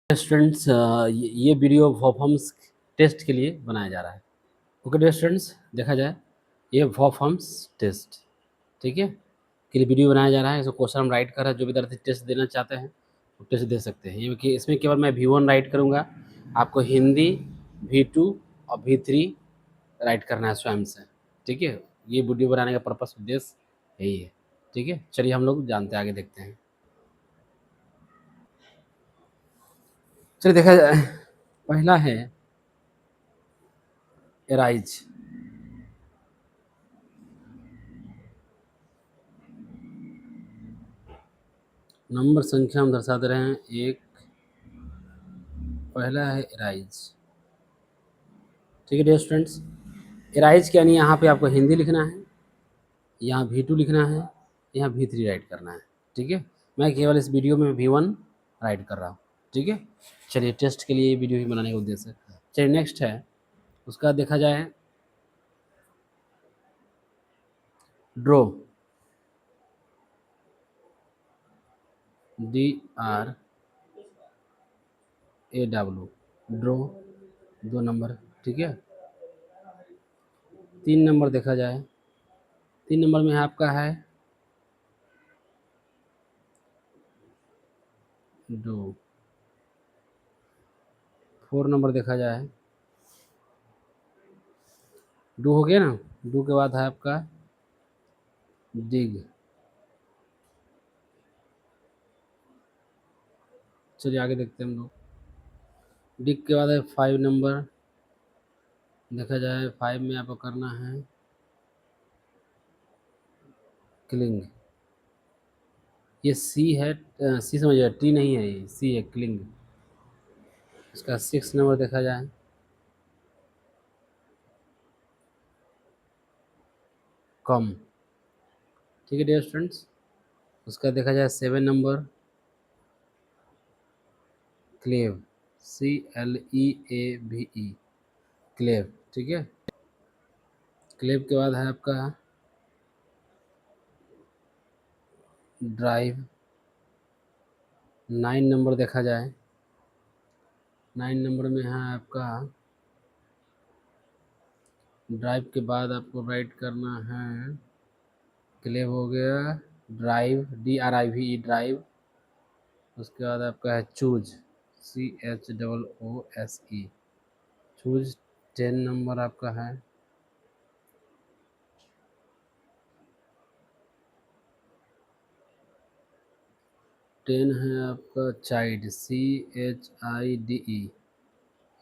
Students ये video वॉफम्स test के लिए बनाया जा रहा है। ओके डियर स्टूडेंट्स, देखा जाए ये वॉफम्स टेस्ट, ठीक है, के लिए वीडियो बनाया जा रहा है। इसमें क्वेश्चन हम राइट कर रहे हैं। जो विद्यार्थी टेस्ट देना चाहते हैं वो टेस्ट दे सकते हैं। ये कि इसमें केवल मैं V1 राइट करूँगा, आपको हिंदी V2 और V3 राइट करना है स्वयं से, ठीक है। ये वीडियो बनाने का पर्पस उद्देश्य यही है, ठीक है। चलिए हम लोग जानते हैं, आगे देखते हैं। चलिए देखा जाए, पहला है एराइज। नंबर संख्या हम दर्शा दे रहे हैं। एक पहला है एराइज, ठीक है डियर स्टूडेंट्स। एराइज के यानी यहाँ पे आपको हिंदी लिखना है, यहाँ V2 लिखना है, यहाँ V3 राइट करना है, ठीक है। मैं केवल इस वीडियो में V1 राइट कर रहा हूँ, ठीक है। चलिए टेस्ट के लिए ये वीडियो ही बनाने का उद्देश्य है। चलिए नेक्स्ट है, उसका देखा जाए ड्रॉ, DRAW, ड्रॉ 2 नंबर, ठीक है। 3 नंबर देखा जाए, 3 नंबर में आपका है डो। 4 नंबर देखा जाए, डू हो गया ना। डू के बाद है आपका डिग। चलिए आगे देखते हैं हम लोग। डिग के बाद है 5 नंबर देखा जाए। 5 में आपको करना है क्लिंग। ये सी है, सी समझिए, टी नहीं है, ये सी है, क्लिंग। इसका 6 नंबर देखा जाए, कम, ठीक है डियर स्टूडेंट्स। उसका देखा जाए 7 नंबर क्लेव, CLEAVE, क्लेव, ठीक है। क्लेव के बाद है आपका ड्राइव। 9 नंबर देखा जाए, 9 नंबर में है आपका ड्राइव के बाद आपको राइट करना है, क्लेव हो गया, ड्राइव DRIVE, ड्राइव। उसके बाद आपका है चूज, CHOOSE, चूज। 10 नंबर आपका है, टेन है आपका चाइल्ड, CHIDE,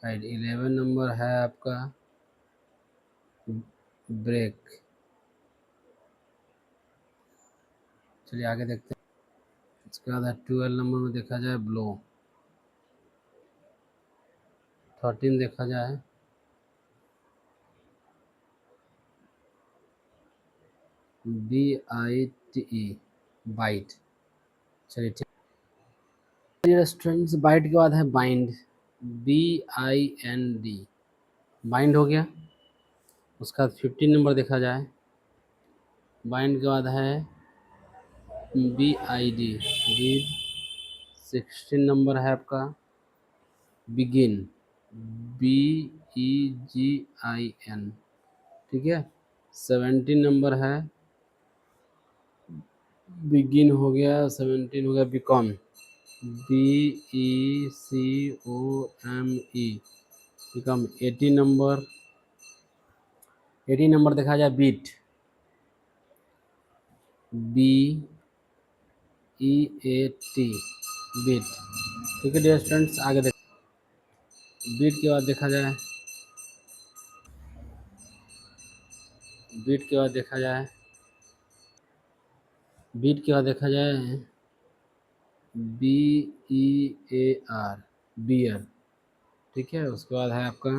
चाइल्ड। 11 नंबर है आपका ब्रेक। चलिए आगे देखते हैं। इसके बाद है 12 नंबर में देखा जाए ब्लो। 13 देखा जाए BITE, बाइट। चलिए ठीक, स्ट्रिंग्स। बाइट के बाद है बाइंड, BIND, बाइंड हो गया। उसका बाद 15 नंबर देखा जाए, बाइंड के बाद है BID, बीड। 16 नंबर है आपका बिगिन, BEGIN, ठीक है। 17 नंबर है बिगिन हो गया, 17 हो गया बिकॉम, BECOME, बिकॉम। 18 नंबर देखा जाए बीट, BEAT, बीट, ठीक है डियर स्टूडेंट्स। आगे देख, बीट के बाद देखा जाए, बीट के बाद देखा जाए, बीट के बाद देखा जाए BEAR, बियर, ठीक है। उसके बाद है आपका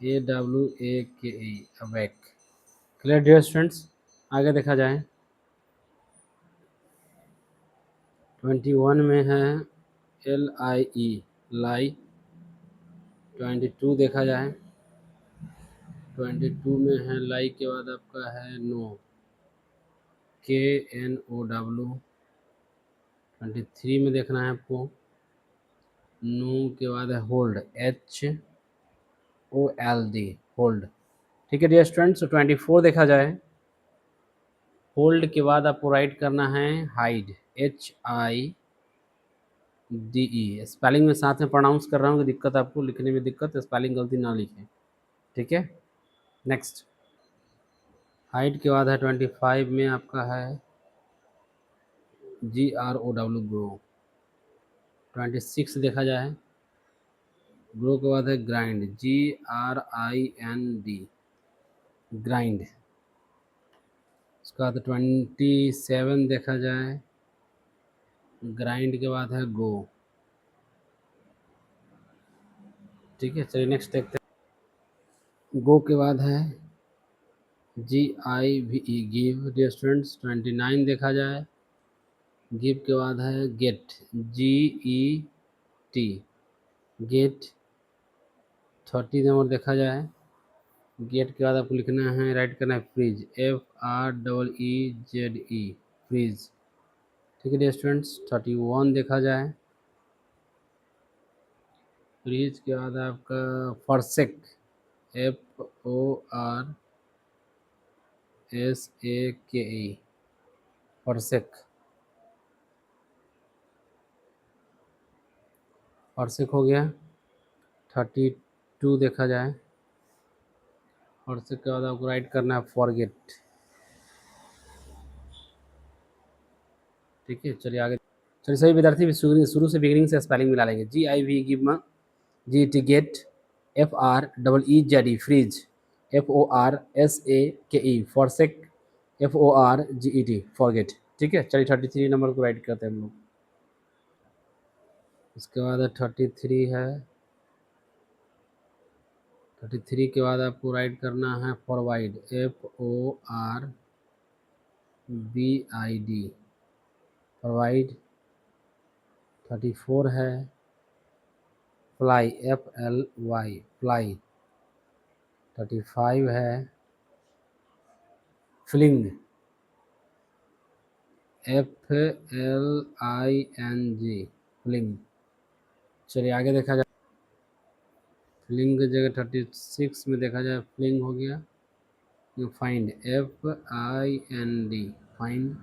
AWAKE, awake. Clear dear students. आगे देखा जाए 21 में है LIE, लाई। 22 देखा जाए, 22 में है लाई के बाद आपका है नो, KNOW। 23 में देखना है आपको नो के बाद है होल्ड, HOLD, होल्ड। ठीक है डियर स्टूडेंट्स, 24 देखा जाए, होल्ड के बाद आपको राइट करना है हाइड, HIDE। स्पेलिंग में साथ में प्रोनाउंस कर रहा हूँ कि दिक्कत आपको लिखने में दिक्कत, स्पेलिंग गलती ना लिखें, ठीक है। नेक्स्ट, हाइड के बाद है 25 में आपका है GROW, ग्रो। 26 देखा जाए, ग्रो के बाद है ग्राइंड, GRIND, ग्राइंड। उसके बाद 27 देखा जाए, ग्राइंड के बाद है गो। ठीक है, चलिए नेक्स्ट देखते हैं। गो के बाद है GIVE, गिव डियर स्टूडेंट्स। 29 देखा जाए, गिव के बाद है गेट, GET, गेट। 30 नंबर देखा जाए, गेट के बाद आपको लिखना है, राइट करना है फ्रीज, FREEZE, फ्रीज। ठीक है डियर स्टूडेंट्स। 31 देखा जाए, फ्रीज के बाद आपका फॉरसेक, FORSAKE, फॉरसेक, फॉरसेक हो गया। 32 देखा जाए, फॉरसेक के बाद आपको राइट करना है फॉरगेट। ठीक है, चलिए आगे। चलिए सभी विद्यार्थी भी शुरू से बिगिनिंग से स्पेलिंग मिला लेंगे। GIV, give, GET, get, FREEZE, freeze, FORSAKE, forsake, FORGET, forget. ठीक है, चलिए 33 नंबर को राइट करते हैं हम लोग। उसके बाद 33 है, 33 के बाद आपको राइट करना है फॉरवाइड, FORBID, फॉरवाइड। 34 है फ्लाई, FLY, फ्लाई। 35 है फ्लिंग, FLING, फ्लिंग। चलिए आगे देखा जाए, फ्लिंग की जगह 36 में देखा जाए फ्लिंग हो गया। Find, FIND, find.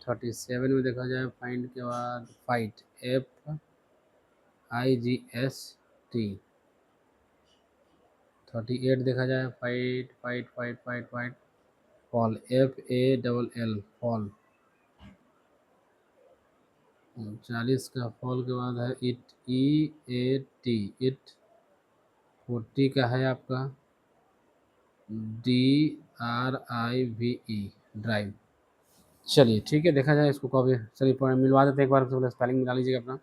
37 में देखा जाए, फाइंड के बाद फाइट, FIGST। 38 देखा जाए, fight fight fight fight fight, fall, FALL, fall. 40 का फॉल के बाद है इट, EAT, इट। 40 का है आपका DRIVE, ड्राइव। चलिए ठीक है, देखा जाए इसको कॉपी, चलिए मिलवा देते हैं एक बार, तो स्पेलिंग मिला लीजिएगा अपना।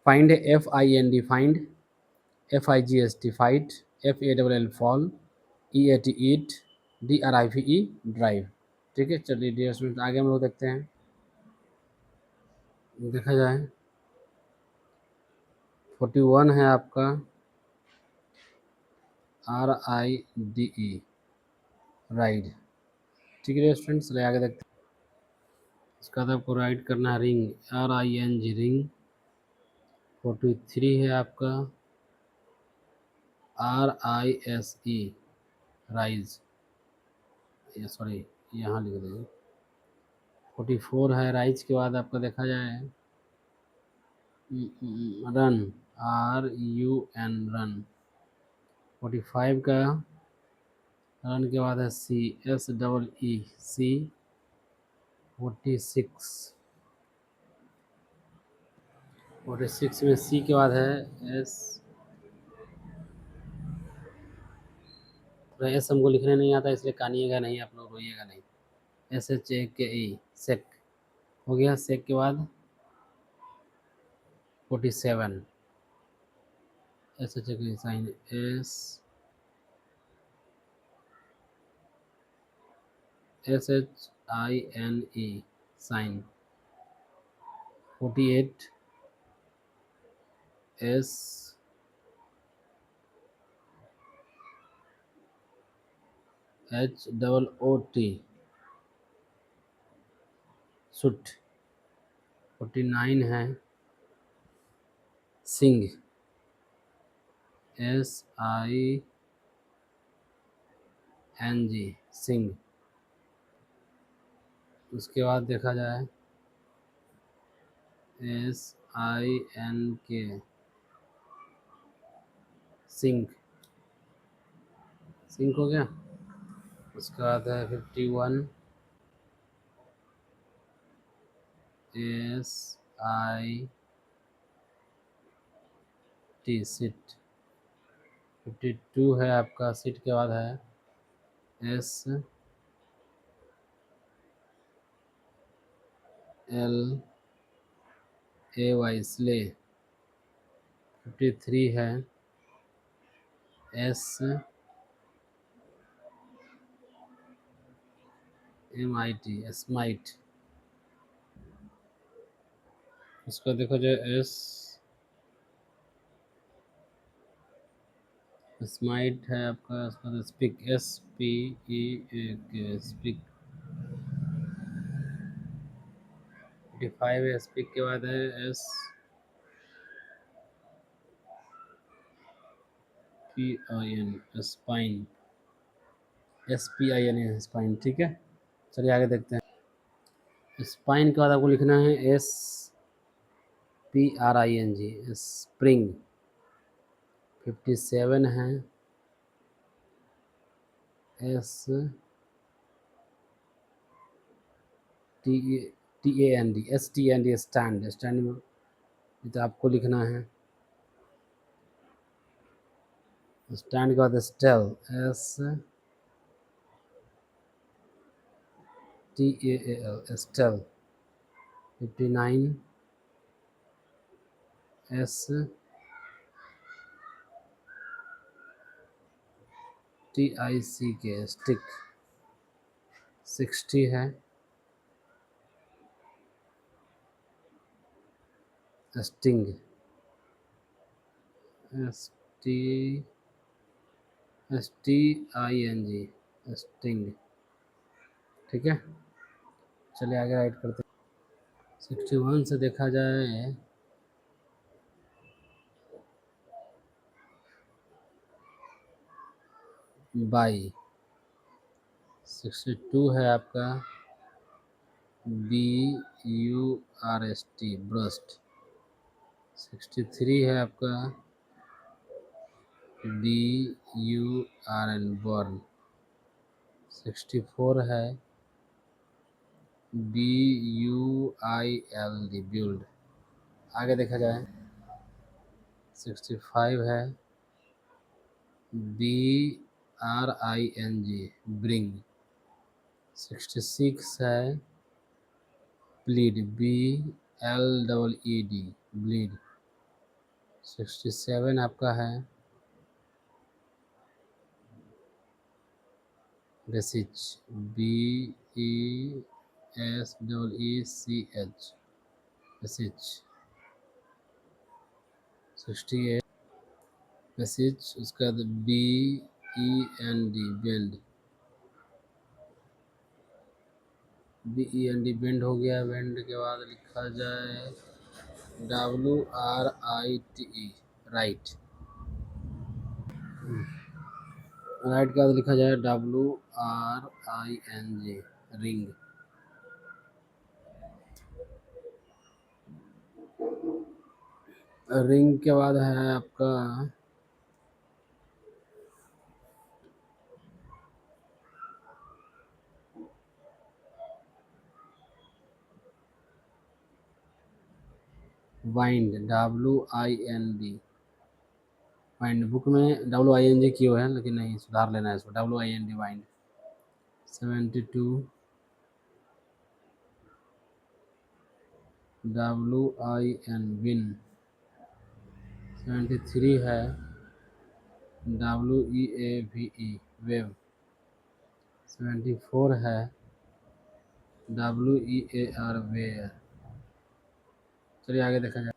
Find, FIND, find, FIGST, fight, FALL, fall, EAT, ईट, DRIVE, ड्राइव। ठीक है, चलिए डियर स्टूडेंट आगे हम लोग देखते हैं। देखा जाए 41 है आपका RIDE, राइड। ठीक है स्टूडेंट्स, चलिए आगे देखते हैं। इसका बाद आपको राइट करना है रिंग, RING, रिंग। 43 है आपका RISE, राइज, सॉरी यहाँ लिख दीजिए। 44 है राइज के बाद आपका देखा जाए रन, RUN, रन। 45 का रन के बाद है CSEE, सी। 46 में सी के बाद है एस, थोड़ा एस हमको लिखने नहीं आता इसलिए कानिएगा नहीं, आप लोग रोइएगा नहीं। SHAKE, सेक हो गया। सेक के बाद 47, SHAKE, shine, SHINE, shine. 48 SHOOT, shoot. 49 है सिंग, SING, सिंग। उसके बाद देखा जाए SINK, सिंक, सिंक हो गया। उसके बाद है 51 SIT, सिट। 52 है आपका सिट के बाद है SLAY, स्ले। 53 है SMIT, स्माइट। उसका देखो जो स्माइट है आपका। उसका तो स्पिक, SPEAK, स्पिक। 55 है स्पिक के बाद है SPIN, स्पाइन, SPIN, स्पाइन। ठीक है, चलिए आगे देखते हैं। स्पाइन के बाद आपको लिखना है SPRING, स्प्रिंग। 57 है STAND, STAND, स्टैंड। स्टैंड में तो आपको लिखना है स्टैंड के बाद steal, STAL, steal. 59 STICK, stick. 60 है स्टिंग, STING, स्टिंग। ठीक है, चलिए आगे राइट करते हैं। 61 से देखा जाए बाई। 62 है आपका BURST, ब्रस्ट। 63 है आपका BURN, बर्न। 64 है BUILD, बिल्ड। आगे देखा जाए 65 है BRING, ब्रिंग। 66 है ब्लीड, BLEED, ब्लीड। 67 आपका है बेसिच, BESEECH, बेसिच। 68 बेसिच। उसके बाद BEND, बेंड, BEND, बेंड हो गया। बेंड के बाद लिखा जाए WRITE, राइट। राइट के बाद लिखा जाए WRING, रिंग। रिंग के बाद है आपका वाइंड, WIND, वाइंड। बुक में WING क्यों है, लेकिन नहीं, सुधार लेना है इसको, WIND, वाइंड। 72 WIN, win. 73 है WEAVE, वेव। 74 है WEAR, वेयर। चलिए आगे देखा जाए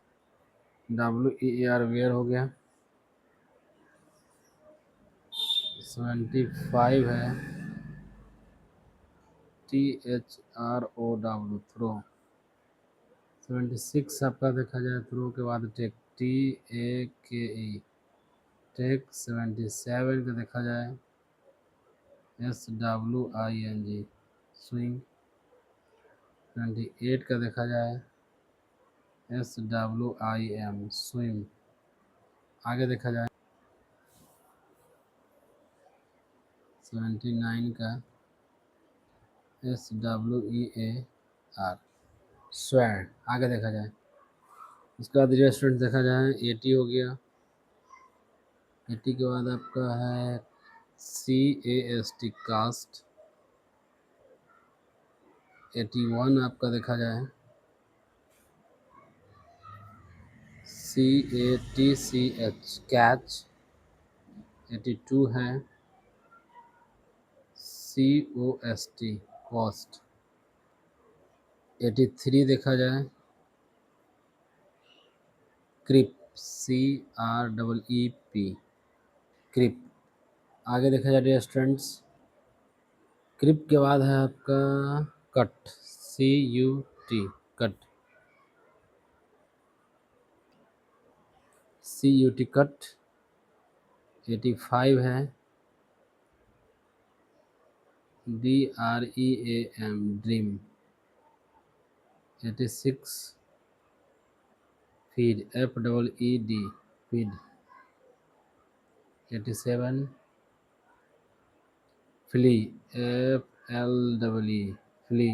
WEAR, वेयर हो गया। 75 है THROW, थ्रो। 76 आपका देखा जाए थ्रो के बाद टेक, TAKE टेक 77 का देखा जाए SWING स्विंग। 28 का देखा जाए SWIM स्विम। आगे देखा जाए 79 का SWEAR स्वेर। आगे देखा जाए उसके बाद रेस्टोरेंट देखा जाए 80 हो गया। 80 के बाद आपका है CAST कास्ट। 81 आपका देखा जाए CATCH कैच। 82 है COST कॉस्ट। 83 देखा जाए क्रिप CREEP क्रिप। आगे देखा जाए रेस्टोरेंट्स क्रिप के बाद है आपका cut CUT cut. CUT cut. 85 है DREAM dream. 86 feed FEED feed. 87 flee FLEE flee.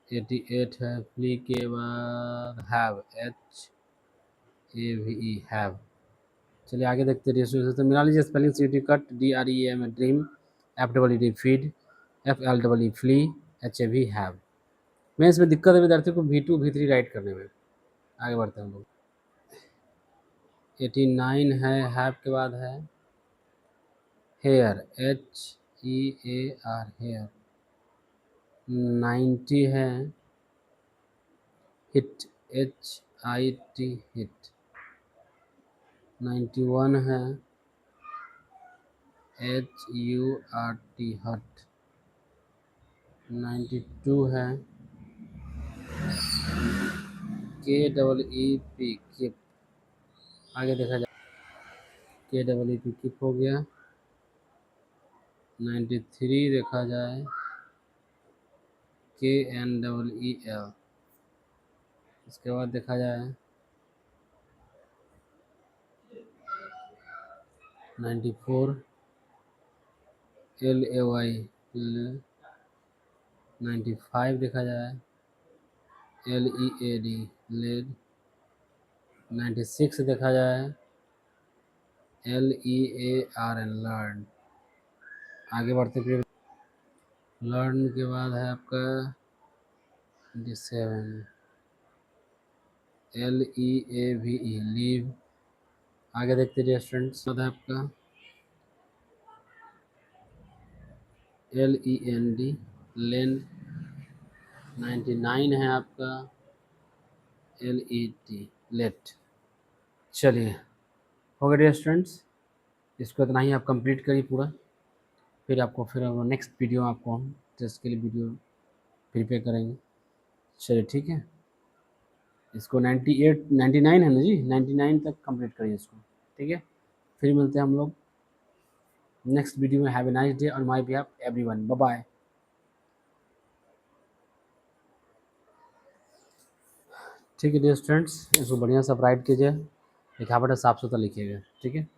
88 है फ्ली के बाद हैव HAVE हैव। चलिए आगे देखते हैं। तो मिला लीजिए spelling CUT cut DREAM dream FEED feed FLEE flee HAV have. मैं इसमें दिक्कत है विद्यार्थियों को V2 V3 राइट करने में। आगे बढ़ते हैं हम लोग। 89 है हैव के बाद है हेयर HEAR हेयर। 90 है हिट HIT हिट। 91 है HURT हट। 92 है KEEP किप। आगे देखा जाए KEEP किप हो गया। 93 देखा जाए KNEEL। इसके बाद देखा जाए 94 LAY 95 देखा जाए LEAD लेड। 96 देखा जाए LEARN लर्न। आगे बढ़ते फिर लर्न के बाद है आपका 27 LEAVE लीव। आगे देखते रेस्टोरेंट्स है आपका LEND लेंड। 99 है आपका LET लेट। चलिए हो गया स्टूडेंट्स। इसको इतना ही आप कंप्लीट करिए पूरा। फिर आपको फिर नेक्स्ट वीडियो आपको हम टेस्ट के लिए वीडियो प्रिपेयर करेंगे। चलिए ठीक है। इसको 98 99 है ना जी 99 तक कंप्लीट करिए इसको। ठीक है फिर मिलते हैं हम लोग नेक्स्ट वीडियो में। Have a nice day on my behalf everyone. Bye bye. ठीक है डियर स्टूडेंट्स इसको बढ़िया से आप राइट कीजिए। लिखावट साफ सुथरा लिखिएगा। ठीक है।